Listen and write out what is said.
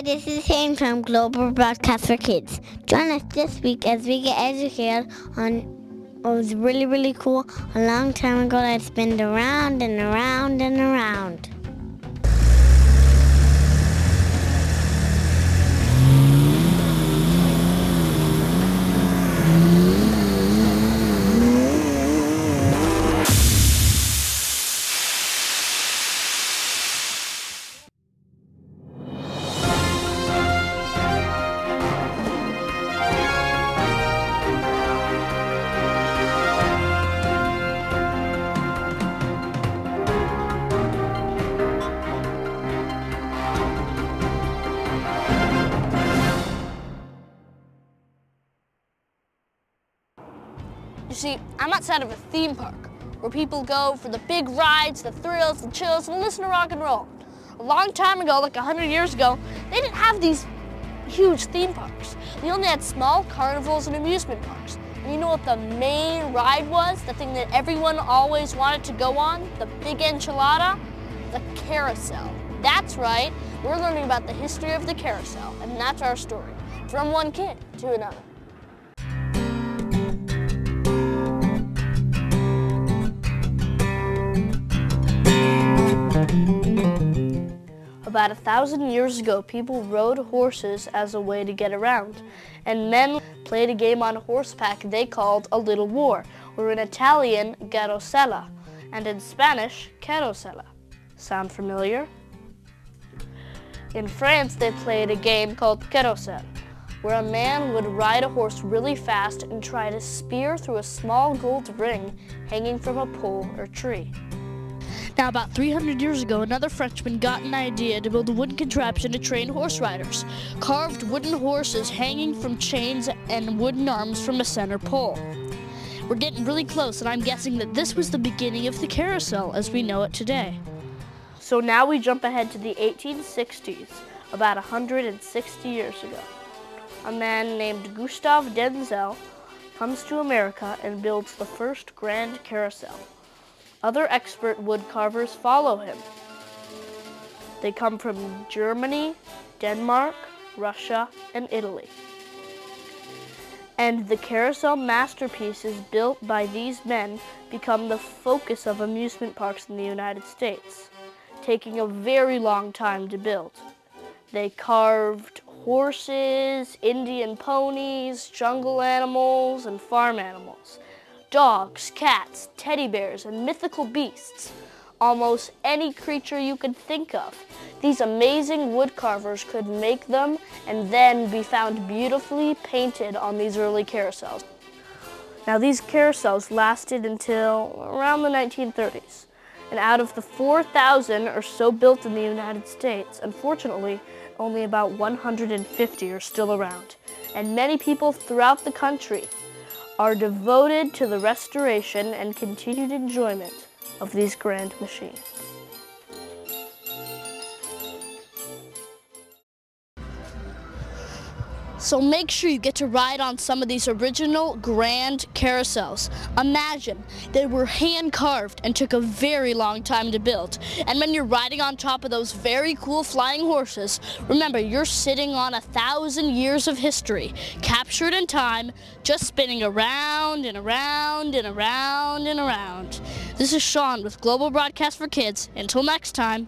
Hi, this is Shane from Global Broadcast for Kids. Join us this week as we get educated on what was really, really cool a long time ago that's been around and around and around. You see, I'm outside of a theme park where people go for the big rides, the thrills, the chills, and listen to rock and roll. A long time ago, like 100 years ago, they didn't have these huge theme parks. They only had small carnivals and amusement parks. And you know what the main ride was? The thing that everyone always wanted to go on? The big enchilada? The carousel. That's right. We're learning about the history of the carousel, and that's our story. From one kid to another. About 1,000 years ago, people rode horses as a way to get around, and men played a game on horseback they called a little war, or in Italian, carosella, and in Spanish, carosella. Sound familiar? In France, they played a game called carousel, where a man would ride a horse really fast and try to spear through a small gold ring hanging from a pole or tree. Now, about 300 years ago, another Frenchman got an idea to build a wooden contraption to train horse riders. Carved wooden horses hanging from chains and wooden arms from a center pole. We're getting really close, and I'm guessing that this was the beginning of the carousel as we know it today. So now we jump ahead to the 1860s, about 160 years ago. A man named Gustave Denzel comes to America and builds the first grand carousel. Other expert wood carvers follow him. They come from Germany, Denmark, Russia, and Italy. And the carousel masterpieces built by these men become the focus of amusement parks in the United States, taking a very long time to build. They carved horses, Indian ponies, jungle animals, and farm animals. Dogs, cats, teddy bears, and mythical beasts. Almost any creature you could think of. These amazing wood carvers could make them and then be found beautifully painted on these early carousels. Now, these carousels lasted until around the 1930s. And out of the 4,000 or so built in the United States, unfortunately, only about 150 are still around. And many people throughout the country are devoted to the restoration and continued enjoyment of these grand machines. So make sure you get to ride on some of these original grand carousels. Imagine they were hand carved and took a very long time to build. And when you're riding on top of those very cool flying horses, remember you're sitting on 1,000 years of history, captured in time, just spinning around and around and around and around. This is Sean with Global Broadcast for Kids. Until next time.